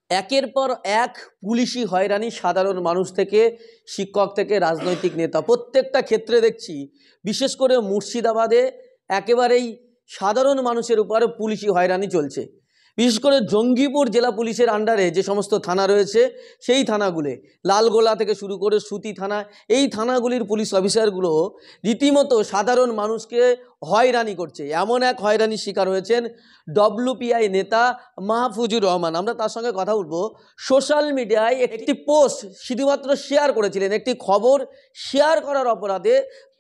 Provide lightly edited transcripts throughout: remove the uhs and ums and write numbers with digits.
একের পর এক পুলিশি হয়রানি, সাধারণ মানুষ থেকে শিক্ষক থেকে রাজনৈতিক নেতা, প্রত্যেকটা ক্ষেত্রে দেখছি। বিশেষ করে মুর্শিদাবাদে একেবারেই সাধারণ মানুষের উপরে পুলিশি হয়রানি চলছে। বিশেষ করে জঙ্গিপুর জেলা পুলিশের আন্ডারে যে সমস্ত থানা রয়েছে, সেই থানাগুলো, লালগোলা থেকে শুরু করে সুতি থানা, এই থানাগুলির পুলিশ অফিসারগুলো রীতিমতো সাধারণ মানুষকে হয়রানি করছে। এমন এক হয়রানির শিকার হয়েছেন ডব্লিউপিআই নেতা মাহফুজুর রহমান। আমরা তার সঙ্গে কথা বলবো। সোশ্যাল মিডিয়ায় একটি পোস্ট শুধুমাত্র শেয়ার করেছিলেন, একটি খবর শেয়ার করার অপরাধে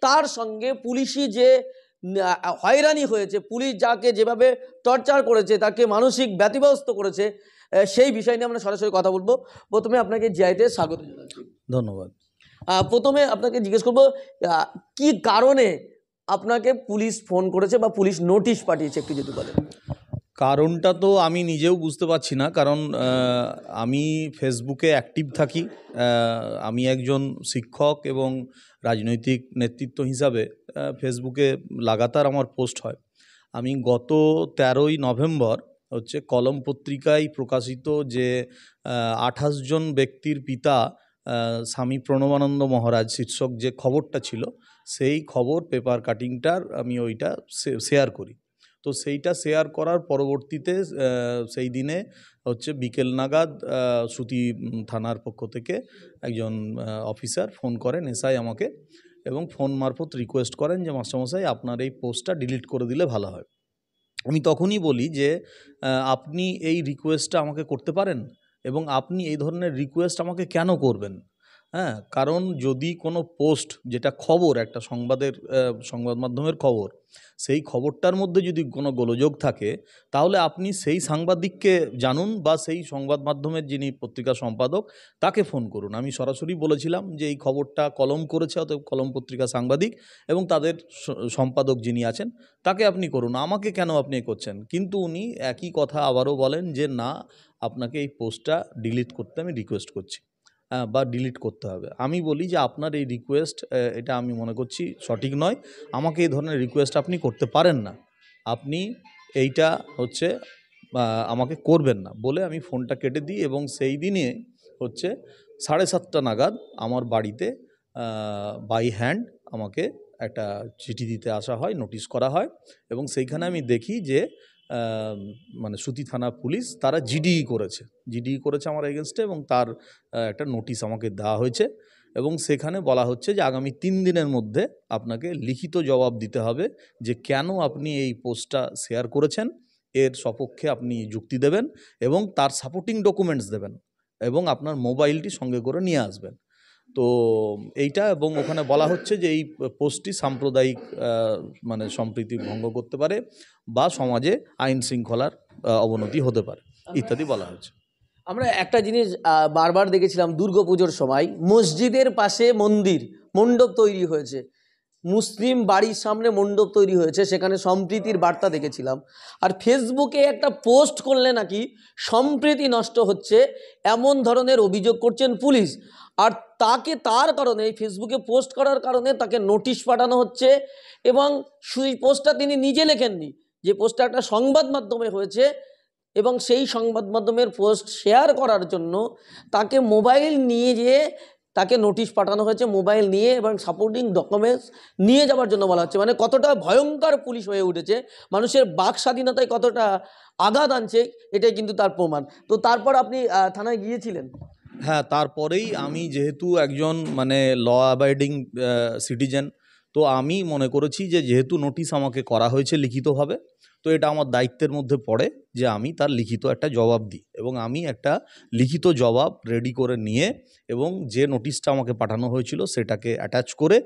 তার সঙ্গে পুলিশি যে হয়রানি হয়েছে, পুলিশ যাকে যেভাবে টর্চার করেছে, তাকে মানসিক ব্যতিব্যস্ত করেছে, সেই বিষয় নিয়ে আমরা সরাসরি কথা বলবো। প্রথমে আপনাকে জিআইতে স্বাগত জানাচ্ছি। ধন্যবাদ। প্রথমে আপনাকে জিজ্ঞেস করবো, কি কারণে আপনাকে পুলিশ ফোন করেছে বা পুলিশ নোটিশ পাঠিয়েছে, একটু যদি বলেন। কারণটা তো আমি নিজেও বুঝতে পারছি না, কারণ আমি ফেসবুকে অ্যাক্টিভ থাকি। আমি একজন শিক্ষক এবং রাজনৈতিক নেতৃত্ব হিসাবে ফেসবুকে লাগাতার আমার পোস্ট হয়। আমি গত 13ই নভেম্বর কলম পত্রিকায় প্রকাশিত যে 28 জন ব্যক্তির পিতা স্বামী প্রণবানন্দ মহারাজ শীর্ষক যে খবরটা ছিল, সেই খবর পেপার কাটিংটার আমি ওইটা শেয়ার করি। তো সেইটা শেয়ার করার পরবর্তীতে সেই দিনে বিকেল নাগাদ সুতি থানার পক্ষ থেকে একজন অফিসার ফোন করেন এসআই আমাকে, এবং ফোন মারফত রিকোয়েস্ট করেন যে মাস্টারমশাই আপনার এই পোস্টটা ডিলিট করে দিলে ভালো হয়। আমি তখনই বলি যে আপনি এই রিকোয়েস্টটা আমাকে করতে পারেন, এবং আপনি এই ধরনের রিকোয়েস্ট আমাকে কেন করবেন? হ্যাঁ, কারণ যদি কোনো পোস্ট, যেটা খবর, একটা সংবাদ মাধ্যমের খবর, সেই খবরটার মধ্যে যদি কোনো গোলযোগ থাকে, তাহলে আপনি সেই সাংবাদিককে জানুন বা সেই সংবাদ মাধ্যমের যিনি পত্রিকা সম্পাদক তাকে ফোন করুন। আমি সরাসরি বলেছিলাম যে এই খবরটা কলম করেছে, অতএব কলম পত্রিকা সাংবাদিক এবং তাদের সম্পাদক যিনি আছেন তাকে আপনি করুন, আমাকে কেন আপনি করছেন? কিন্তু উনি একই কথা আবারও বলেন যে না, আপনাকে এই পোস্টটা ডিলিট করতে আমি রিকোয়েস্ট করছি বা ডিলিট করতে হবে। আমি বলি যে আপনার এই রিকোয়েস্ট, এটা আমি মনে করছি সঠিক নয়। আমাকে এই ধরনের রিকোয়েস্ট আপনি করতে পারেন না, আপনি এইটা আমাকে করবেন না বলে আমি ফোনটা কেটে দিই। এবং সেই দিনে 7:30 নাগাদ আমার বাড়িতে বাই হ্যান্ড আমাকে একটা চিঠি দিতে আসা হয়, নোটিশ করা হয়, এবং সেইখানে আমি দেখি যে সুতি থানা পুলিশ তারা জিডিই করেছে আমার এগেনস্টে, এবং তার একটা নোটিশ আমাকে দেওয়া হয়েছে। এবং সেখানে বলা হচ্ছে যে আগামী 3 দিনের মধ্যে আপনাকে লিখিত জবাব দিতে হবে যে কেন আপনি এই পোস্টটা শেয়ার করেছেন, এর সপক্ষে আপনি যুক্তি দেবেন এবং তার সাপোর্টিং ডকুমেন্টস দেবেন, এবং আপনার মোবাইলটি সঙ্গে করে নিয়ে আসবেন। তো এইটা, এবং ওখানে বলা হচ্ছে যে এই পোস্টটি সাম্প্রদায়িক সম্প্রীতি ভঙ্গ করতে পারে বা সমাজে আইন শৃঙ্খলার অবনতি হতে পারে ইত্যাদি বলা হচ্ছে। আমরা একটা জিনিস বারবার দেখেছিলাম, দুর্গাপুজোর সময় মসজিদের পাশে মণ্ডপ তৈরি হয়েছে, মুসলিম বাড়ির সামনে মণ্ডপ তৈরি হয়েছে, সেখানে সম্প্রীতির বার্তা দেখেছিলাম। আর ফেসবুকে একটা পোস্ট করলে নাকি সম্প্রীতি নষ্ট হচ্ছে, এমন ধরনের অভিযোগ করছেন পুলিশ। আর তার কারণে, ফেসবুকে পোস্ট করার কারণে তাকে নোটিশ পাঠানো হচ্ছে। এবং সেই পোস্টটা তিনি নিজে লেখেননি, যে পোস্টটা একটা সংবাদ মাধ্যমে হয়েছে, এবং সেই সংবাদ মাধ্যমের পোস্ট শেয়ার করার জন্য তাকে মোবাইল নিয়ে যেয়ে তাকে নোটিশ পাঠানো হয়েছে, মোবাইল নিয়ে এবং সাপোর্টিং ডকুমেন্টস নিয়ে যাওয়ার জন্য বলা হচ্ছে। মানে কতটা ভয়ঙ্কর পুলিশ হয়ে উঠেছে, মানুষের বাক স্বাধীনতায় কতটা আঘাত আনছে, এটাই কিন্তু তার প্রমাণ। তো তারপর আপনি থানায় গিয়েছিলেন? হ্যাঁ, তারপরেই আমি যেহেতু একজন ল অ্যাবাইডিং সিটিজেন, তো আমি মনে করেছি যে যেহেতু নোটিশ আমাকে করা হয়েছে লিখিতভাবে, তো এটা আমার দায়িত্বের মধ্যে পড়ে যে আমি তার লিখিত একটা জবাব দিই। এবং আমি একটা লিখিত জবাব রেডি করে নিয়ে, এবং যে নোটিশটা আমাকে পাঠানো হয়েছিল সেটাকে অ্যাটাচ করে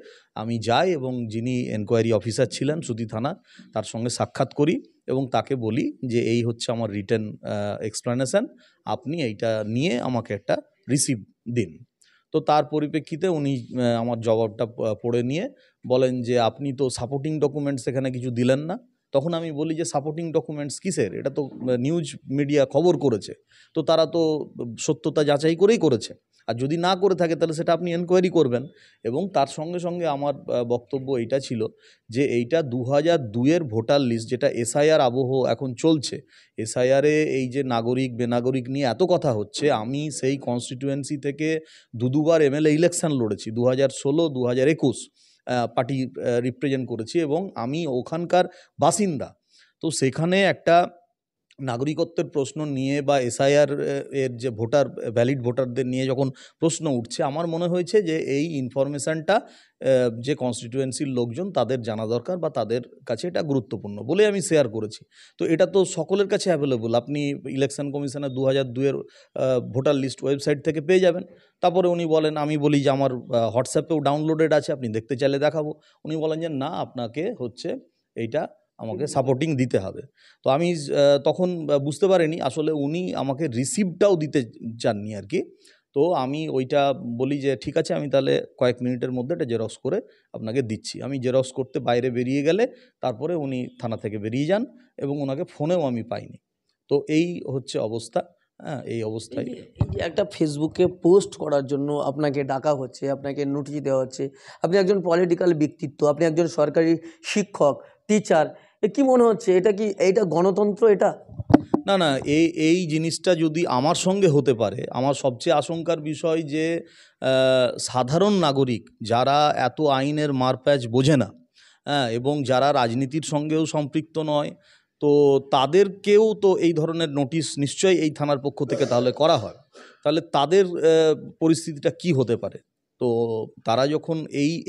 আমি যাই, এবং যিনি এনকোয়ারি অফিসার ছিলেন সুতি থানার, তার সঙ্গে সাক্ষাৎ করি এবং তাকে বলি যে এই আমার রিটেন এক্সপ্লেনেশন, আপনি এইটা নিয়ে আমাকে একটা রিসিভ দিন। তো তার পরিপ্রেক্ষিতে উনি আমার জবাবটা পড়ে নিয়ে বলেন যে আপনি তো সাপোর্টিং ডকুমেন্টস এখানে কিছু দিলেন না। তখন আমি বলি যে সাপোর্টিং ডকুমেন্টস কিসের? এটা তো নিউজ মিডিয়া খবর করেছে, তো তারা তো সত্যতা যাচাই করেই করেছে। আর যদি না করে থাকে তাহলে সেটা আপনি এনকোয়ারি করবেন। এবং তার সঙ্গে সঙ্গে আমার বক্তব্য এইটা ছিল যে এইটা 2002-এর ভোটার লিস্ট, যেটা এসআইআর আবহ এখন চলছে, এসআইআরে এই যে নাগরিক বেনাগরিক নিয়ে এত কথা হচ্ছে, আমি সেই কনস্টিটিউয়েন্সি থেকে দুবার এমএলএ ইলেকশন লড়েছি, 2016, 2021 পার্টি রিপ্রেজেন্ট করেছি এবং আমি ওখানকার বাসিন্দা। তো সেখানে একটা নাগরিকত্বের প্রশ্ন নিয়ে বা এসআইআর এর যে ভোটার, ভ্যালিড ভোটারদের নিয়ে যখন প্রশ্ন উঠছে, আমার মনে হয়েছে যে এই ইনফরমেশানটা যে কনস্টিটিউয়েন্সির লোকজন তাদের জানা দরকার বা তাদের কাছে এটা গুরুত্বপূর্ণ বলে আমি শেয়ার করেছি। তো এটা তো সকলের কাছে অ্যাভেলেবল, আপনি ইলেকশন কমিশনের 2002-এর ভোটার লিস্ট ওয়েবসাইট থেকে পেয়ে যাবেন। তারপরে উনি বলেন, আমি বলি যে আমার হোয়াটসঅ্যাপেও ডাউনলোডেড আছে, আপনি দেখতে চাইলে দেখাবো। উনি বলেন যে না, আপনাকে হচ্ছে এইটা আমাকে সাপোর্টিং দিতে হবে। তো আমি তখন বুঝতে পারিনি আসলে উনি আমাকে রিসিপ্টটাও দিতে চাননি আর কি। তো আমি ওইটা বলি যে ঠিক আছে, আমি তাহলে কয়েক মিনিটের মধ্যে এটা জেরক্স করে আপনাকে দিচ্ছি। আমি জেরক্স করতে বাইরে বেরিয়ে গেলে তারপরে উনি থানা থেকে বেরিয়ে যান এবং ওনাকে ফোনেও আমি পাইনি। তো এই হচ্ছে অবস্থা। হ্যাঁ, এই অবস্থায় এই যে একটা ফেসবুকে পোস্ট করার জন্য আপনাকে ডাকা হচ্ছে, আপনাকে নোটিশ দেওয়া হচ্ছে, আপনি একজন পলিটিক্যাল ব্যক্তিত্ব, আপনি একজন সরকারি শিক্ষক, টিচার, কি মনে হচ্ছে এইটা গণতন্ত্র এটা? না না, এই জিনিসটা যদি আমার সঙ্গে হতে পারে, আমার সবচেয়ে আশঙ্কার বিষয় যে সাধারণ নাগরিক যারা এত আইনের মারপ্যাঁচ বোঝে না, হ্যাঁ, এবং যারা রাজনীতির সঙ্গেও সম্পৃক্ত নয়, তো তাদেরকেও তো এই ধরনের নোটিশ নিশ্চয়ই এই থানার পক্ষ থেকে তাহলে করা হয়, তাহলে তাদের পরিস্থিতিটা কি হতে পারে। তো তারা যখন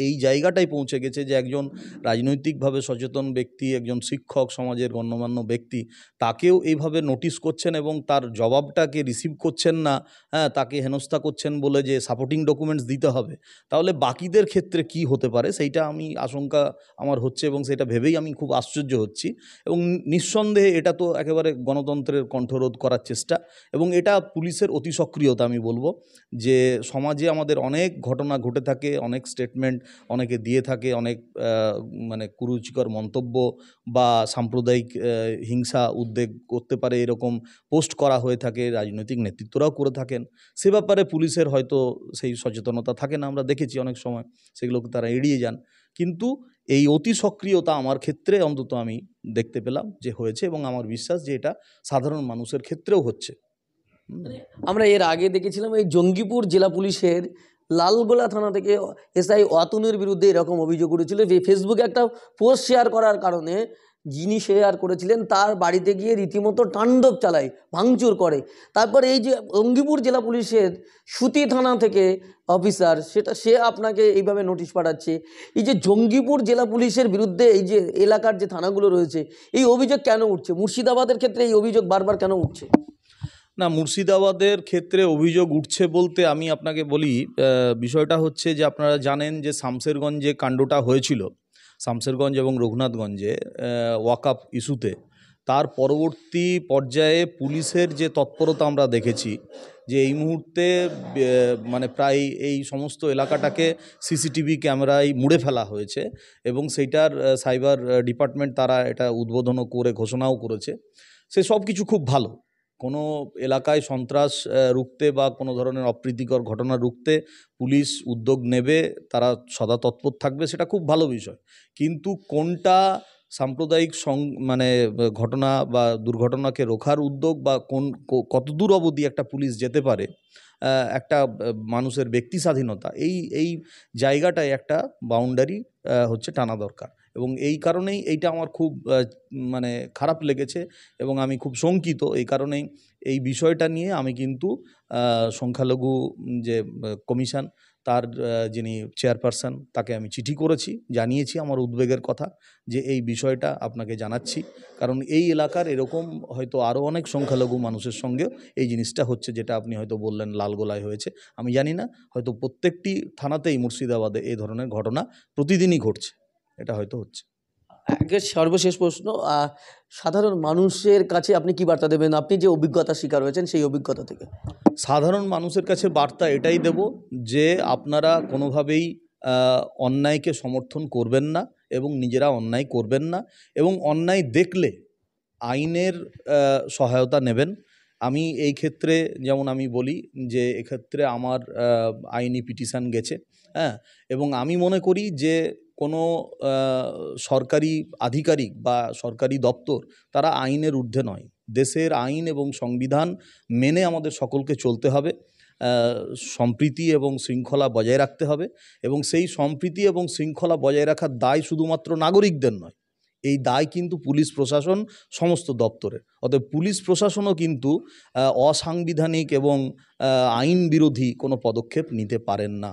এই জায়গাটায় পৌঁছে গেছে যে একজন রাজনৈতিকভাবে সচেতন ব্যক্তি, একজন শিক্ষক, সমাজের গণ্যমান্য ব্যক্তি, তাকেও এইভাবে নোটিশ করছেন এবং তার জবাবটাকে রিসিভ করছেন না, হ্যাঁ, তাকে হেনস্থা করছেন বলে যে সাপোর্টিং ডকুমেন্টস দিতে হবে, তাহলে বাকিদের ক্ষেত্রে কি হতে পারে সেইটা আমি আশঙ্কা আমার হচ্ছে এবং সেটা ভেবেই আমি খুব আশ্চর্য হচ্ছি। এবং নিঃসন্দেহে এটা তো একেবারে গণতন্ত্রের কণ্ঠরোধ করার চেষ্টা এবং এটা পুলিশের অতি সক্রিয়তা। আমি বলবো যে সমাজে আমাদের অনেক ঘটনা ঘটে থাকে, অনেক স্টেটমেন্ট অনেকে দিয়ে থাকে, অনেক মানে কুরুচিকর মন্তব্য বা সাম্প্রদায়িক হিংসা উদ্বেগ করতে পারে এরকম পোস্ট করা হয়ে থাকে, রাজনৈতিক নেতৃত্বরাও করে থাকেন। সে ব্যাপারে পুলিশের হয়তো সেই সচেতনতা থাকে না, আমরা দেখেছি অনেক সময় সেগুলোকে তারা এড়িয়ে যান। কিন্তু এই অতি সক্রিয়তা আমার ক্ষেত্রে অন্তত আমি দেখতে পেলাম যে হয়েছে এবং আমার বিশ্বাস যে এটা সাধারণ মানুষের ক্ষেত্রেও হচ্ছে। আমরা এর আগে দেখেছিলাম এই জঙ্গিপুর জেলা পুলিশের লালগোলা থানা থেকে এসআই অতুনের বিরুদ্ধে এরকম অভিযোগ উঠেছিল যে ফেসবুকে একটা পোস্ট শেয়ার করার কারণে যিনি শেয়ার করেছিলেন তার বাড়িতে গিয়ে রীতিমতো তাণ্ডব চালায়, ভাঙচুর করে। তারপর এই যে জঙ্গিপুর জেলা পুলিশের সুতি থানা থেকে অফিসার, সে আপনাকে এইভাবে নোটিশ পাঠাচ্ছে। এই যে জঙ্গিপুর জেলা পুলিশের বিরুদ্ধে এই যে এলাকার যে থানাগুলো রয়েছে, এই অভিযোগ কেন উঠছে? মুর্শিদাবাদের ক্ষেত্রে এই অভিযোগ বারবার কেন উঠছে? না, মুর্শিদাবাদের ক্ষেত্রে অভিযোগ উঠছে বলতে আমি আপনাকে বলি, বিষয়টা হচ্ছে যে আপনারা জানেন যে শামশেরগঞ্জে কাণ্ডটা হয়েছিল, শামশেরগঞ্জ এবং রঘুনাথগঞ্জে ওয়াকআপ ইস্যুতে, তার পরবর্তী পর্যায়ে পুলিশের যে তৎপরতা আমরা দেখেছি যে এই মুহূর্তে মানে প্রায় এই সমস্ত এলাকাটাকে সিসিটিভি ক্যামেরায় মুড়ে ফেলা হয়েছে এবং সেইটার সাইবার ডিপার্টমেন্ট তারা এটা উদ্বোধনও করে ঘোষণাও করেছে। সে সব কিছু খুব ভালো। কোনো এলাকায় সন্ত্রাস রুখতে বা কোনো ধরনের অপ্রীতিকর ঘটনা রুখতে পুলিশ উদ্যোগ নেবে, তারা সদা তৎপর থাকবে, সেটা খুব ভালো বিষয়। কিন্তু কোনটা সাম্প্রদায়িক মানে ঘটনা বা দুর্ঘটনাকে রোখার উদ্যোগ বা কতদূর অবধি একটা পুলিশ যেতে পারে, একটা মানুষের ব্যক্তি স্বাধীনতা, এই জায়গাটায় একটা বাউন্ডারি হচ্ছে টানা দরকার। এবং এই কারণেই এইটা আমার খুব মানে খারাপ লেগেছে এবং আমি খুব শঙ্কিত। এই কারণেই এই বিষয়টা নিয়ে আমি কিন্তু সংখ্যালঘু যে কমিশন, তার যিনি চেয়ারপারসন, তাকে আমি চিঠি করেছি, জানিয়েছি আমার উদ্বেগের কথা যে এই বিষয়টা আপনাকে জানাচ্ছি। কারণ এই এলাকার এরকম হয়তো আরও অনেক সংখ্যালঘু মানুষের সঙ্গেও এই জিনিসটা হচ্ছে, যেটা আপনি হয়তো বললেন লালগোলায় হয়েছে, আমি জানি না, হয়তো প্রত্যেকটি থানাতেই মুর্শিদাবাদে এই ধরনের ঘটনা প্রতিদিনই ঘটছে, এটা হয়তো হচ্ছে। সর্বশেষ প্রশ্ন, সাধারণ মানুষের কাছে আপনি কি বার্তা দেবেন, আপনি যে অভিজ্ঞতা শিকার হয়েছেন সেই অভিজ্ঞতা থেকে? সাধারণ মানুষের কাছে বার্তা এটাই দেব যে আপনারা কোনোভাবেই অন্যায়কে সমর্থন করবেন না এবং নিজেরা অন্যায় করবেন না এবং অন্যায় দেখলে আইনের সহায়তা নেবেন। আমি এই ক্ষেত্রে যেমন আমি বলি যে এক্ষেত্রে আমার আইনি পিটিশন গেছে, হ্যাঁ, এবং আমি মনে করি যে কোনো সরকারি আধিকারিক বা সরকারি দপ্তর তারা আইনের ঊর্ধ্বে নয়। দেশের আইন এবং সংবিধান মেনে আমাদের সকলকে চলতে হবে, সম্প্রীতি এবং শৃঙ্খলা বজায় রাখতে হবে, এবং সেই সম্প্রীতি এবং শৃঙ্খলা বজায় রাখার দায় শুধুমাত্র নাগরিকদের নয়, এই দায় কিন্তু পুলিশ প্রশাসন সমস্ত দপ্তরের। অতএব পুলিশ প্রশাসনও কিন্তু অসাংবিধানিক এবং আইন বিরোধী কোনো পদক্ষেপ নিতে পারেন না।